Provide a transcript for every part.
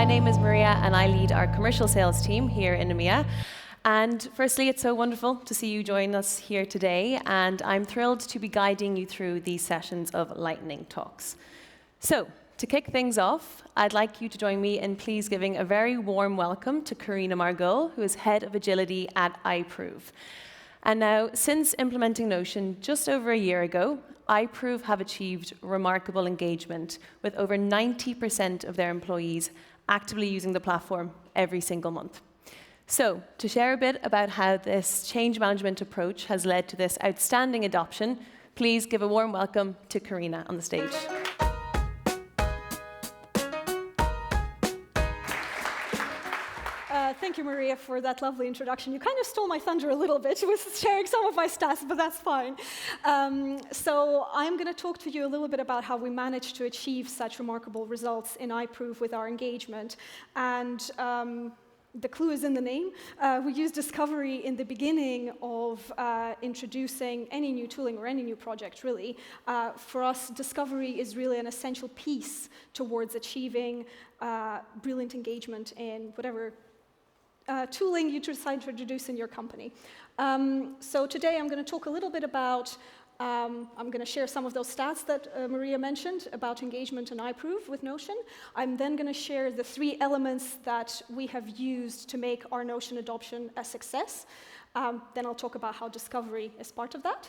My name is Maria, and I lead our commercial sales team here in EMEA. And firstly, it's so wonderful to see you join us here today, and I'm thrilled to be guiding you through these sessions of lightning talks. So, to kick things off, I'd like you to join me in please giving a very warm welcome to Karina Margole, who is Head of Agility at iProov. And now, since implementing Notion just over a year ago, iProov have achieved remarkable engagement, with over 90% of their employees actively using the platform every single month. So, to share a bit about how this change management approach has led to this outstanding adoption, please give a warm welcome to Karina on the stage. Thank you, Maria, for that lovely introduction. You kind of stole my thunder a little bit with sharing some of my stats, but that's fine. So I'm going to talk to you a little bit about how we managed to achieve such remarkable results in iProov with our engagement. And the clue is in the name. We use discovery in the beginning of introducing any new tooling or any new project, really. For us, discovery is really an essential piece towards achieving brilliant engagement in whatever tooling you decide to introduce in your company. So today I'm going to talk a little bit about, I'm going to share some of those stats that Maria mentioned about engagement in iProov with Notion. I'm then going to share the 3 elements that we have used to make our Notion adoption a success. Then I'll talk about how discovery is part of that.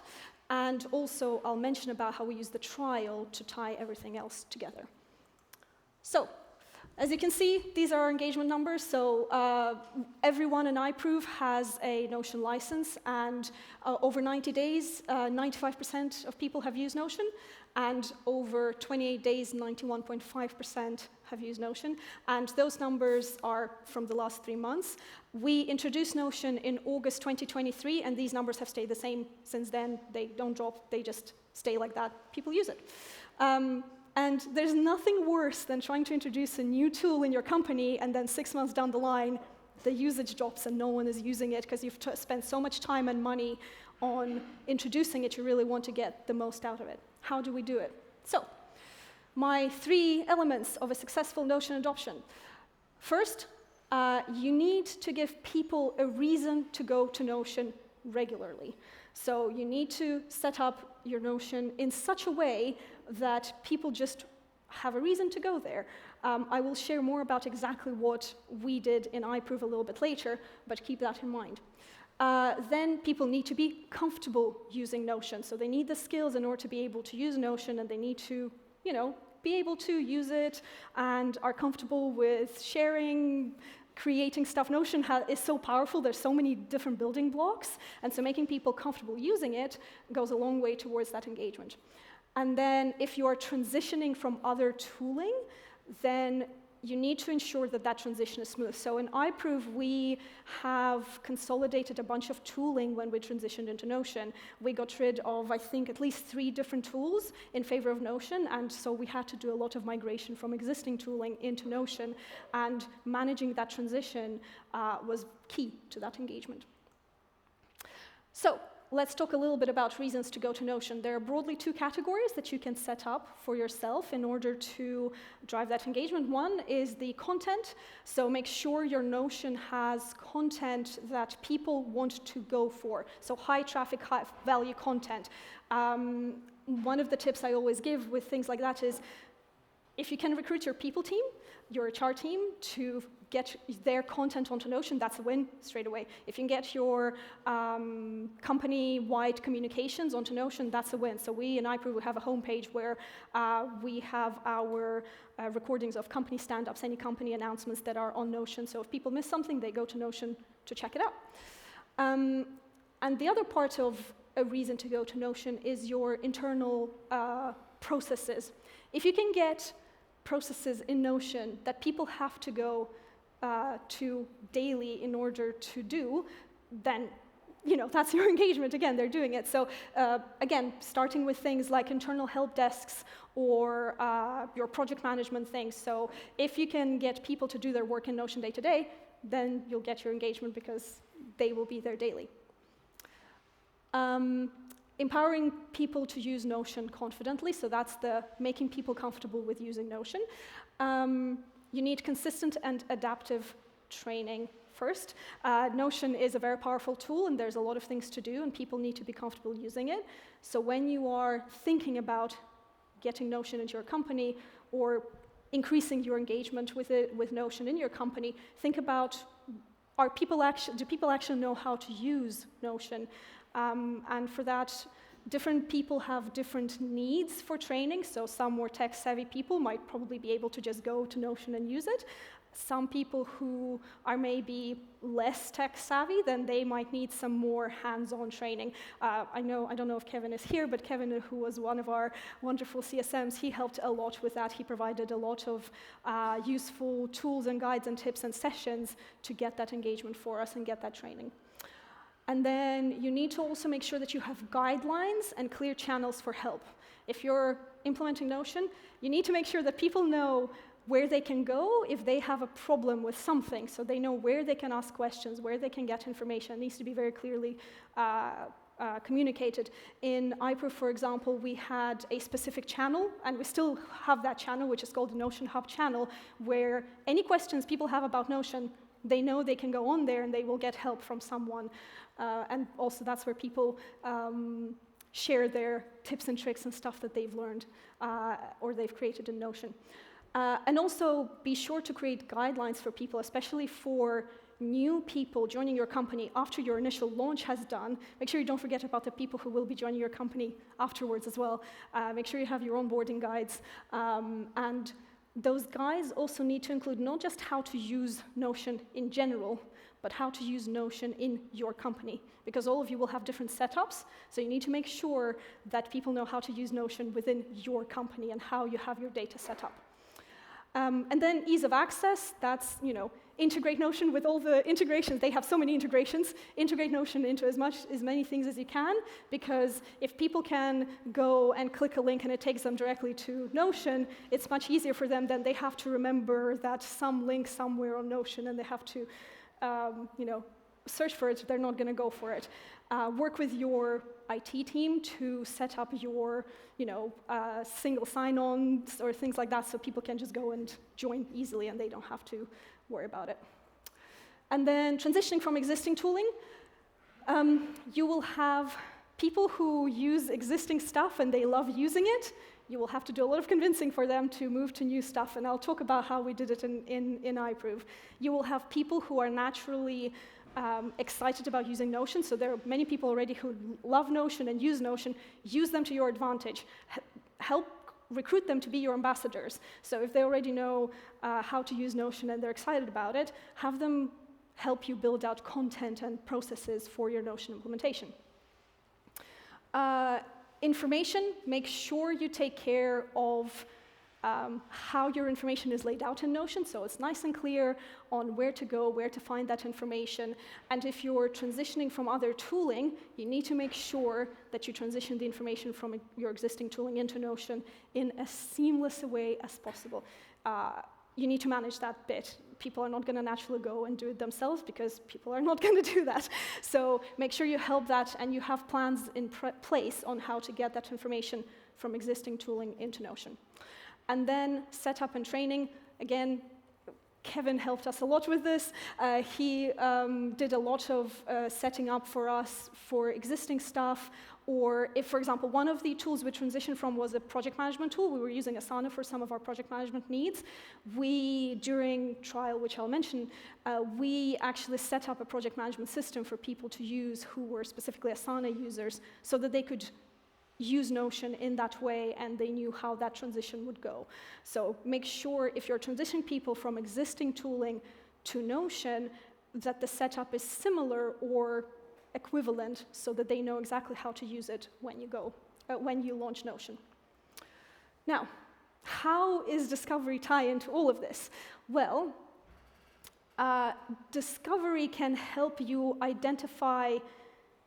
And also I'll mention about how we use the trial to tie everything else together. So, as you can see, these are our engagement numbers. So everyone in iProov has a Notion license, and over 90 days, 95% of people have used Notion, and over 28 days, 91.5% have used Notion. And those numbers are from the last 3 months. We introduced Notion in August 2023, and these numbers have stayed the same since then. They don't drop, they just stay like that. People use it. And there's nothing worse than trying to introduce a new tool in your company, and then 6 months down the line, the usage drops and no one is using it because you've spent so much time and money on introducing it, you really want to get the most out of it. How do we do it? So, my 3 elements of a successful Notion adoption. First, you need to give people a reason to go to Notion regularly. So you need to set up your Notion in such a way that people just have a reason to go there. I will share more about exactly what we did in iProov a little bit later, but keep that in mind. Then people need to be comfortable using Notion. So they need the skills in order to be able to use Notion, and they need to, be able to use it and are comfortable with sharing, creating stuff. Notion is so powerful, there's so many different building blocks, and so making people comfortable using it goes a long way towards that engagement. And then if you are transitioning from other tooling, then you need to ensure that that transition is smooth. So in iProov, we have consolidated a bunch of tooling when we transitioned into Notion. We got rid of, I think, at least 3 different tools in favor of Notion, and so we had to do a lot of migration from existing tooling into Notion, and managing that transition was key to that engagement. So, let's talk a little bit about reasons to go to Notion. There are broadly 2 categories that you can set up for yourself in order to drive that engagement. One is the content, so make sure your Notion has content that people want to go for, so high traffic, high value content. One of the tips I always give with things like that is, if you can recruit your people team, your HR team, to get their content onto Notion, that's a win straight away. If you can get your company-wide communications onto Notion, that's a win. So we in iProov have a homepage where we have our recordings of company stand-ups, any company announcements that are on Notion. So if people miss something, they go to Notion to check it out. And the other part of a reason to go to Notion is your internal processes. If you can get processes in Notion that people have to go to daily in order to do, then that's your engagement. Again, they're doing it. So again, starting with things like internal help desks or your project management things. So if you can get people to do their work in Notion day to day, then you'll get your engagement because they will be there daily. Empowering people to use Notion confidently, so that's the making people comfortable with using Notion. You need consistent and adaptive training first. Notion is a very powerful tool, and there's a lot of things to do, and people need to be comfortable using it. So when you are thinking about getting Notion into your company or increasing your engagement with it, with Notion in your company, think about, do people actually know how to use Notion? And for that, different people have different needs for training. So some more tech-savvy people might probably be able to just go to Notion and use it. Some people who are maybe less tech-savvy, then they might need some more hands-on training. I don't know if Kevin is here, but Kevin, who was one of our wonderful CSMs, he helped a lot with that. He provided a lot of useful tools and guides and tips and sessions to get that engagement for us and get that training. And then you need to also make sure that you have guidelines and clear channels for help. If you're implementing Notion, you need to make sure that people know where they can go if they have a problem with something, so they know where they can ask questions, where they can get information. It needs to be very clearly communicated. In iProov, for example, we had a specific channel, and we still have that channel, which is called the Notion Hub channel, where any questions people have about Notion, they know they can go on there and they will get help from someone. And also that's where people share their tips and tricks and stuff that they've learned or they've created in Notion. And also be sure to create guidelines for people, especially for new people joining your company after your initial launch has done. Make sure you don't forget about the people who will be joining your company afterwards as well. Make sure you have your onboarding guides. And those guides also need to include not just how to use Notion in general, but how to use Notion in your company. Because all of you will have different setups, so you need to make sure that people know how to use Notion within your company and how you have your data set up. And then ease of access, that's, integrate Notion with all the integrations. They have so many integrations. Integrate Notion into as many things as you can, because if people can go and click a link and it takes them directly to Notion, it's much easier for them than they have to remember that some link somewhere on Notion and they have to, search for it. They're not going to go for it. Work with your IT team to set up your, single sign-ons or things like that, so people can just go and join easily and they don't have to worry about it. And then transitioning from existing tooling, you will have people who use existing stuff and they love using it. You will have to do a lot of convincing for them to move to new stuff, and I'll talk about how we did it in iProov. You will have people who are naturally excited about using Notion, so there are many people already who love Notion and use Notion. Use them to your advantage. Help recruit them to be your ambassadors. So if they already know how to use Notion and they're excited about it, have them help you build out content and processes for your Notion implementation. Information, make sure you take care of how your information is laid out in Notion, so it's nice and clear on where to go, where to find that information. And if you're transitioning from other tooling, you need to make sure that you transition the information from your existing tooling into Notion in as seamless a way as possible. You need to manage that bit. People are not going to naturally go and do it themselves because people are not going to do that. So make sure you help that and you have plans in place on how to get that information from existing tooling into Notion. And then setup and training. Again, Kevin helped us a lot with this. He did a lot of setting up for us for existing stuff. Or if, for example, one of the tools we transitioned from was a project management tool. We were using Asana for some of our project management needs. We, during trial, which I'll mention, we actually set up a project management system for people to use who were specifically Asana users so that they could use Notion in that way, and they knew how that transition would go. So make sure if you're transitioning people from existing tooling to Notion, that the setup is similar or equivalent so that they know exactly how to use it when you launch Notion. Now, how is discovery tie into all of this? Well, discovery can help you identify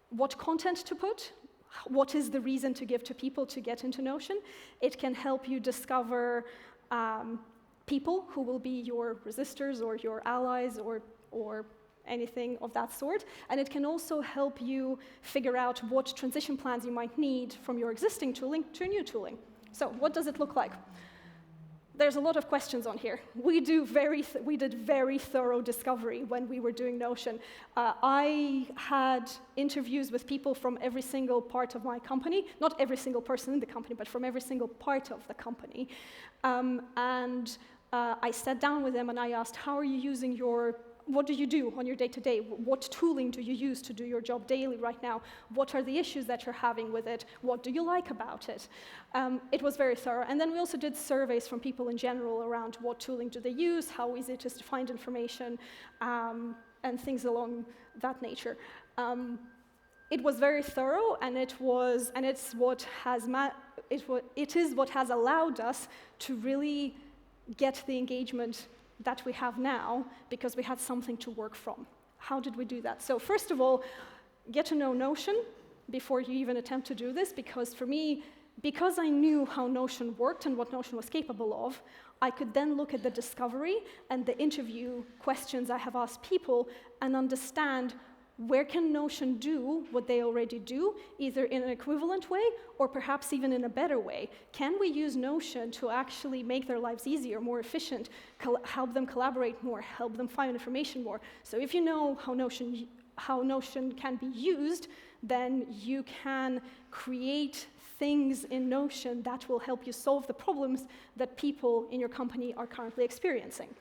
what content to put, what is the reason to give to people to get into Notion. It can help you discover people who will be your resistors or your allies or anything of that sort. And it can also help you figure out what transition plans you might need from your existing tooling to new tooling. So what does it look like? there's a lot of questions on here. We did very thorough discovery when we were doing Notion. I had interviews with people from every single part of my company, not every single person in the company, but from every single part of the company. I sat down with them and I asked, how are you using what do you do on your day-to-day? What tooling do you use to do your job daily right now? What are the issues that you're having with it? What do you like about it? It was very thorough. And then we also did surveys from people in general around what tooling do they use, how easy it is to find information, and things along that nature. It was very thorough, and it is what has allowed us to really get the engagement that we have now, because we had something to work from. How did we do that? So first of all, get to know Notion before you even attempt to do this, because for me, because I knew how Notion worked and what Notion was capable of, I could then look at the discovery and the interview questions I have asked people and understand where can Notion do what they already do, either in an equivalent way or perhaps even in a better way? Can we use Notion to actually make their lives easier, more efficient, help them collaborate more, help them find information more? So if you know how Notion can be used, then you can create things in Notion that will help you solve the problems that people in your company are currently experiencing.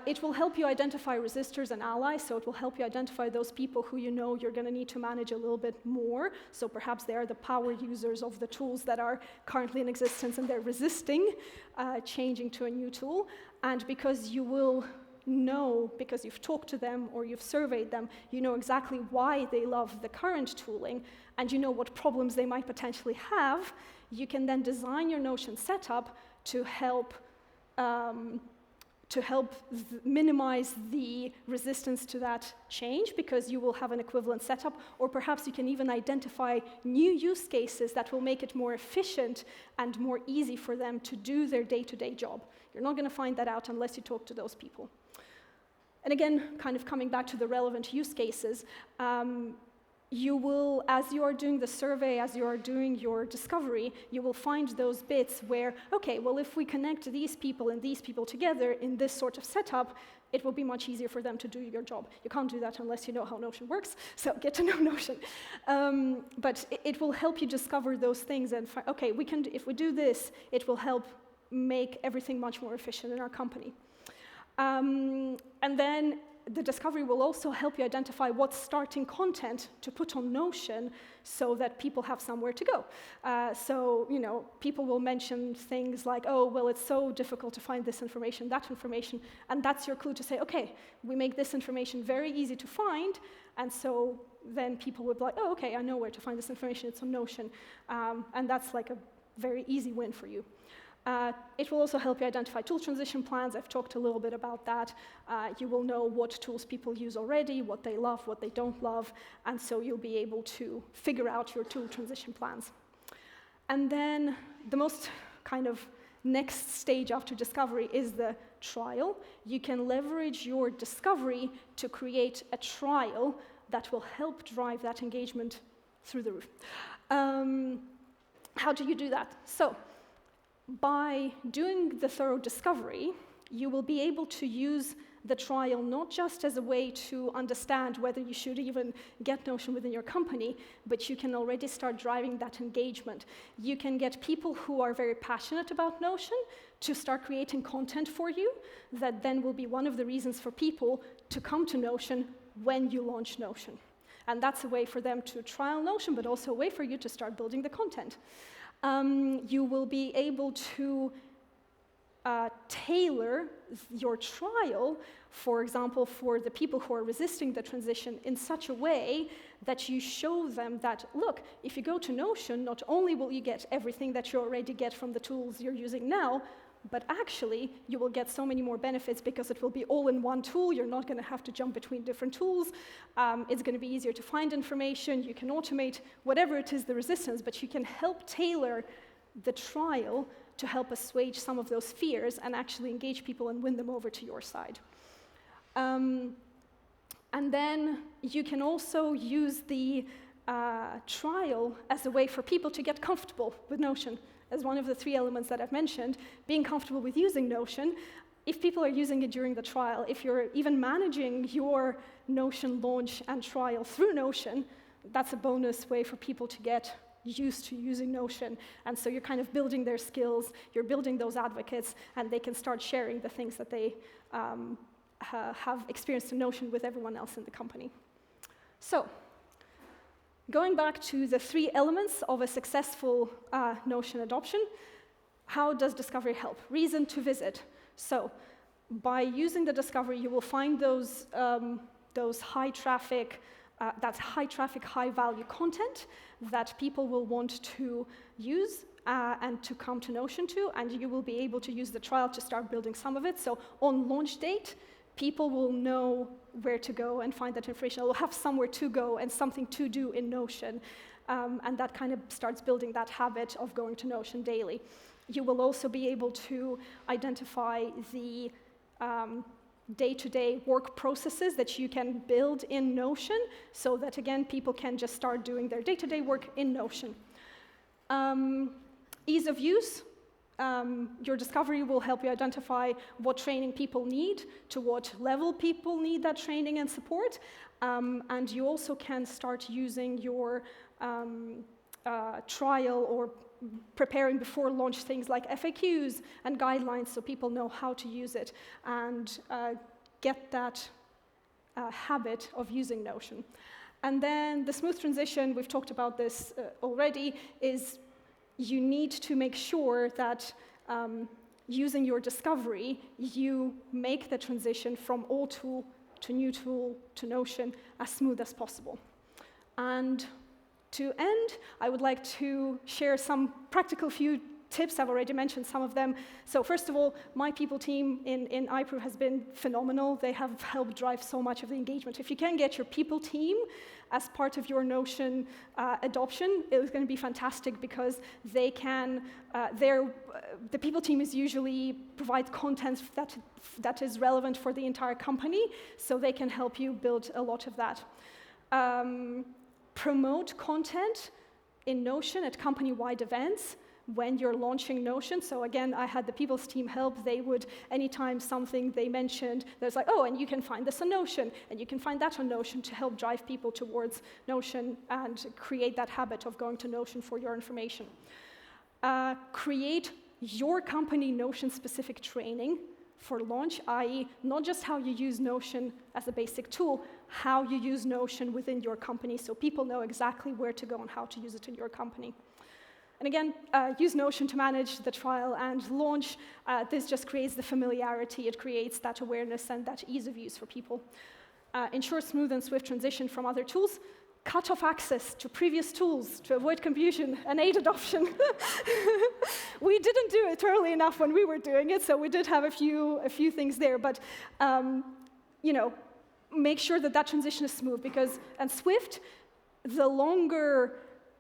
It will help you identify resistors and allies, so it will help you identify those people who you know you're going to need to manage a little bit more. So perhaps they are the power users of the tools that are currently in existence and they're resisting changing to a new tool. And because you will know, because you've talked to them or you've surveyed them, you know exactly why they love the current tooling, and you know what problems they might potentially have, you can then design your Notion setup to help minimize the resistance to that change, because you will have an equivalent setup, or perhaps you can even identify new use cases that will make it more efficient and more easy for them to do their day-to-day job. You're not going to find that out unless you talk to those people. And again, kind of coming back to the relevant use cases, you will, as you are doing the survey, as you are doing your discovery, you will find those bits where, okay, well, if we connect these people and these people together in this sort of setup, it will be much easier for them to do your job. You can't do that unless you know how Notion works, so get to know Notion. But it will help you discover those things and find, okay, if we do this, it will help make everything much more efficient in our company. And then the discovery will also help you identify what starting content to put on Notion so that people have somewhere to go. So, people will mention things like, oh, well, it's so difficult to find this information, that information, and that's your clue to say, okay, we make this information very easy to find, and so then people would be like, oh, okay, I know where to find this information, it's on Notion, and that's like a very easy win for you. It will also help you identify tool transition plans. I've talked a little bit about that. You will know what tools people use already, what they love, what they don't love, and so you'll be able to figure out your tool transition plans. And then the most kind of next stage after discovery is the trial. You can leverage your discovery to create a trial that will help drive that engagement through the roof. How do you do that? So, by doing the thorough discovery, you will be able to use the trial not just as a way to understand whether you should even get Notion within your company, but you can already start driving that engagement. You can get people who are very passionate about Notion to start creating content for you that then will be one of the reasons for people to come to Notion when you launch Notion. And that's a way for them to trial Notion, but also a way for you to start building the content. You will be able to tailor your trial, for example, for the people who are resisting the transition in such a way that you show them that, look, if you go to Notion, not only will you get everything that you already get from the tools you're using now, but actually, you will get so many more benefits because it will be all in one tool. You're not going to have to jump between different tools. It's going to be easier to find information. You can automate whatever it is the resistance, but you can help tailor the trial to help assuage some of those fears and actually engage people and win them over to your side. And then you can also use the trial as a way for people to get comfortable with Notion as one of the 3 elements that I've mentioned, being comfortable with using Notion. If people are using it during the trial, if you're even managing your Notion launch and trial through Notion, that's a bonus way for people to get used to using Notion. And so you're kind of building their skills, you're building those advocates, and they can start sharing the things that they have experienced in Notion with everyone else in the company. So, going back to the 3 elements of a successful Notion adoption, how does discovery help? Reason to visit. So, by using the discovery, you will find those high traffic, high value content that people will want to use and to come to Notion to, and you will be able to use the trial to start building some of it. So, on launch date, people will know where to go and find that information. They'll have somewhere to go and something to do in Notion, and that kind of starts building that habit of going to Notion daily. You will also be able to identify the day-to-day work processes that you can build in Notion, so that, again, people can just start doing their day-to-day work in Notion. Ease of use. Your discovery will help you identify what training people need, to what level people need that training and support, and you also can start using your trial or preparing before launch things like FAQs and guidelines so people know how to use it and get that habit of using Notion. And then the smooth transition, we've talked about this already, is you need to make sure that using your discovery, you make the transition from old tool to new tool to Notion as smooth as possible. And to end, I would like to share some practical few tips. I've already mentioned some of them. So first of all, my people team in iProov has been phenomenal. They have helped drive so much of the engagement. If you can get your people team as part of your Notion adoption, it was going to be fantastic, because they can, the people team is usually provide content that is relevant for the entire company, so they can help you build a lot of that. Promote content in Notion at company-wide events when you're launching Notion. So again, I had the people's team help. They would, anytime something they mentioned, there's like, oh, and you can find this on Notion, and you can find that on Notion, to help drive people towards Notion and create that habit of going to Notion for your information. Create your company Notion-specific training for launch, i.e. not just how you use Notion as a basic tool, how you use Notion within your company, so people know exactly where to go and how to use it in your company. And again, use Notion to manage the trial and launch. This just creates the familiarity, it creates that awareness and that ease of use for people. Ensure smooth and swift transition from other tools. Cut off access to previous tools to avoid confusion and aid adoption. We didn't do it early enough when we were doing it, so we did have a few things there, but make sure that that transition is smooth, and swift. The longer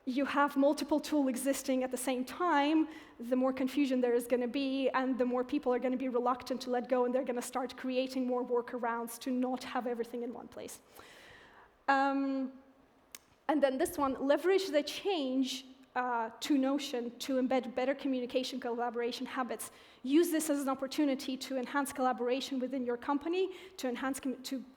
you have multiple tools existing at the same time, the more confusion there is going to be, and the more people are going to be reluctant to let go, and they're going to start creating more workarounds to not have everything in one place. And then this one, leverage the change to Notion to embed better communication collaboration habits. Use this as an opportunity to enhance collaboration within your company, to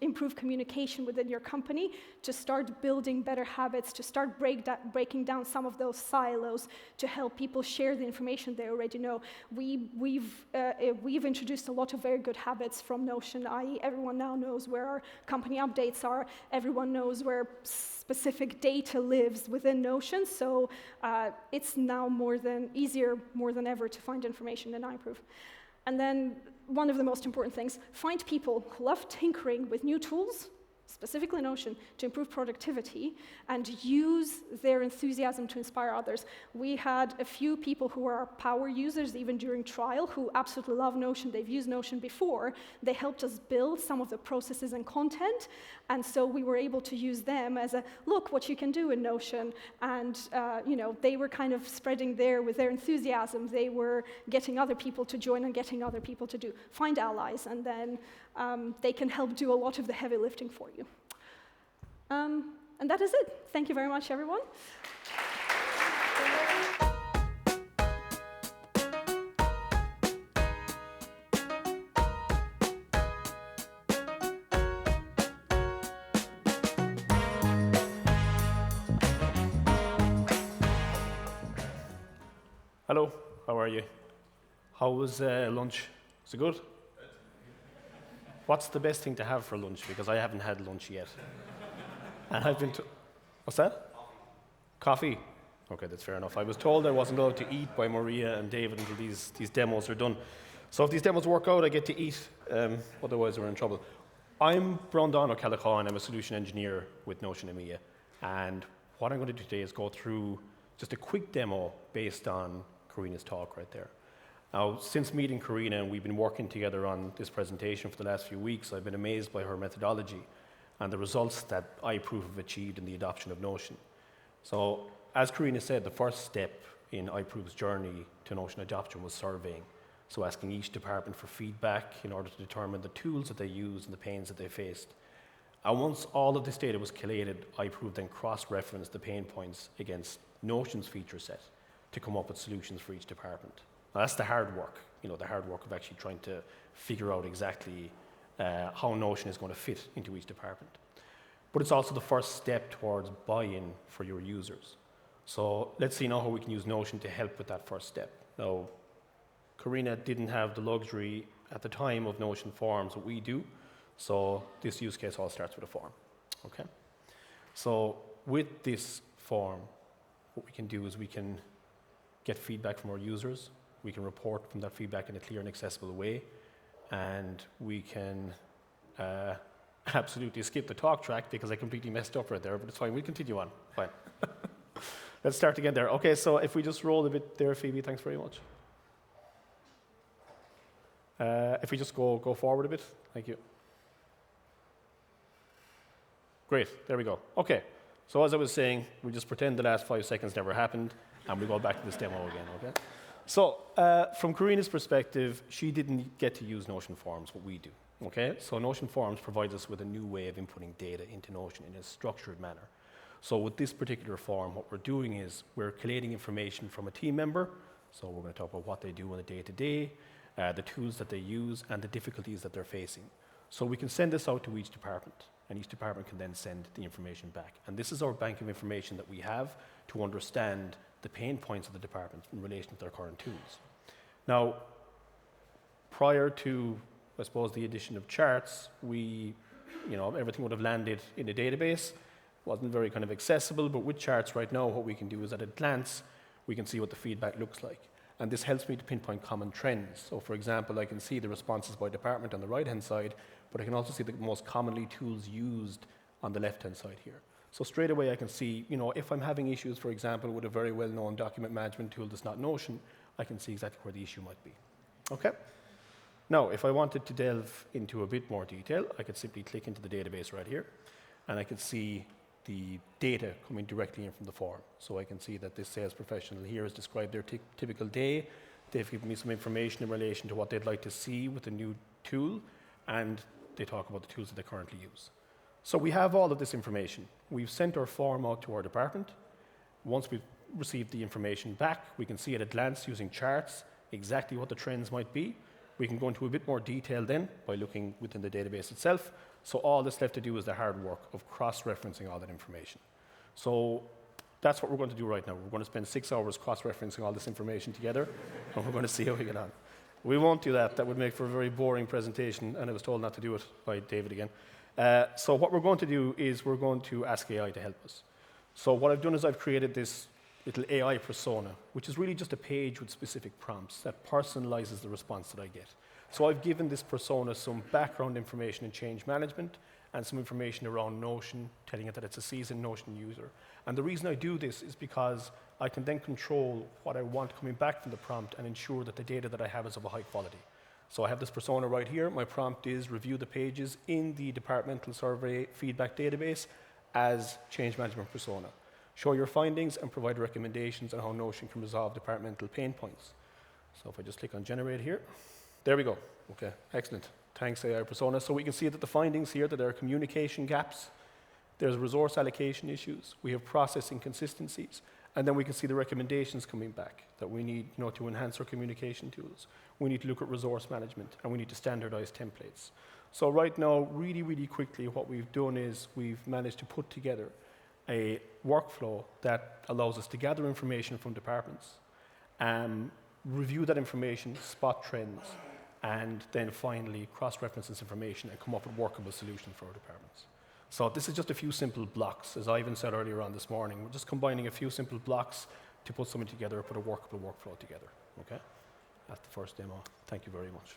improve communication within your company, to start building better habits, to start breaking down some of those silos, to help people share the information they already know. We've introduced a lot of very good habits from Notion, i.e. everyone now knows where our company updates are, everyone knows where specific data lives within Notion, so it's now easier more than ever to find information in iProov. And then one of the most important things, find people who love tinkering with new tools, specifically Notion, to improve productivity, and use their enthusiasm to inspire others. We had a few people who are power users, even during trial, who absolutely love Notion. They've used Notion before. They helped us build some of the processes and content, and so we were able to use them as a, look what you can do in Notion, and they were kind of spreading with their enthusiasm, they were getting other people to join and getting other people to do. Find allies, and then they can help do a lot of the heavy lifting for you. And that is it. Thank you very much, everyone. Hello, how are you? How was lunch? Was it good? What's the best thing to have for lunch? Because I haven't had lunch yet. And I've been what's that? Coffee. Okay, that's fair enough. I was told I wasn't allowed to eat by Maria and David until these demos are done. So if these demos work out, I get to eat. Otherwise, we're in trouble. I'm Brondan O'Callaghan. I'm a solution engineer with Notion EMEA. And what I'm going to do today is go through just a quick demo based on Karina's talk right there. Now, since meeting Karina, and we've been working together on this presentation for the last few weeks, I've been amazed by her methodology and the results that iProov have achieved in the adoption of Notion. So, as Karina said, the first step in iProov's journey to Notion adoption was surveying. So asking each department for feedback in order to determine the tools that they used and the pains that they faced. And once all of this data was collated, iProov then cross-referenced the pain points against Notion's feature set to come up with solutions for each department. Now, that's the hard work, the hard work of actually trying to figure out exactly how Notion is going to fit into each department. But it's also the first step towards buy-in for your users. So let's see now how we can use Notion to help with that first step. Now, Karina didn't have the luxury at the time of Notion forms that we do, so this use case all starts with a form. Okay? So with this form, what we can do is we can get feedback from our users, we can report from that feedback in a clear and accessible way, and we can absolutely skip the talk track because I completely messed up right there, but it's fine, we'll continue on. Fine. Let's start again there. Okay, so if we just roll a bit there, Phoebe, thanks very much. If we just go forward a bit, thank you. Great, there we go. Okay, so as I was saying, we just pretend the last 5 seconds never happened, and we go back to this demo again, okay? So, from Karina's perspective, she didn't get to use Notion Forms, what we do, okay? So Notion Forms provides us with a new way of inputting data into Notion in a structured manner. So with this particular form, what we're doing is we're collating information from a team member, so we're going to talk about what they do on a day-to-day, the tools that they use, and the difficulties that they're facing. So we can send this out to each department, and each department can then send the information back. And this is our bank of information that we have to understand the pain points of the department in relation to their current tools. Now, prior to, I suppose, the addition of charts, everything would have landed in a database. Wasn't very kind of accessible, but with charts right now, what we can do is at a glance, we can see what the feedback looks like. And this helps me to pinpoint common trends. So for example, I can see the responses by department on the right-hand side, but I can also see the most commonly tools used on the left-hand side here. So straight away I can see, if I'm having issues, for example, with a very well-known document management tool that's not Notion, I can see exactly where the issue might be. Okay? Now, if I wanted to delve into a bit more detail, I could simply click into the database right here, and I could see the data coming directly in from the form. So I can see that this sales professional here has described their typical day. They've given me some information in relation to what they'd like to see with the new tool, and they talk about the tools that they currently use. So we have all of this information. We've sent our form out to our department. Once we've received the information back, we can see at a glance using charts exactly what the trends might be. We can go into a bit more detail then by looking within the database itself. So all that's left to do is the hard work of cross-referencing all that information. So that's what we're going to do right now. We're going to spend 6 hours cross-referencing all this information together, and we're going to see how we get on. We won't do that. That would make for a very boring presentation, and I was told not to do it by David again. So what we're going to do is we're going to ask AI to help us. So what I've done is I've created this little AI persona, which is really just a page with specific prompts that personalizes the response that I get. So I've given this persona some background information in change management and some information around Notion, telling it that it's a seasoned Notion user. And the reason I do this is because I can then control what I want coming back from the prompt and ensure that the data that I have is of a high quality. So I have this persona right here. My prompt is review the pages in the departmental survey feedback database as change management persona. Show your findings and provide recommendations on how Notion can resolve departmental pain points. So if I just click on generate here, there we go. Okay, excellent. Thanks, AI persona. So we can see that the findings here, that there are communication gaps, there's resource allocation issues, we have process inconsistencies, and then we can see the recommendations coming back that we need to enhance our communication tools. We need to look at resource management, and we need to standardize templates. So right now, really, really quickly, what we've done is we've managed to put together a workflow that allows us to gather information from departments review that information, spot trends, and then finally cross-reference this information and come up with workable solutions for our departments. So this is just a few simple blocks. As Ivan said earlier on this morning, we're just combining a few simple blocks to put something together, put a workable workflow together. Okay? That's the first demo. Thank you very much.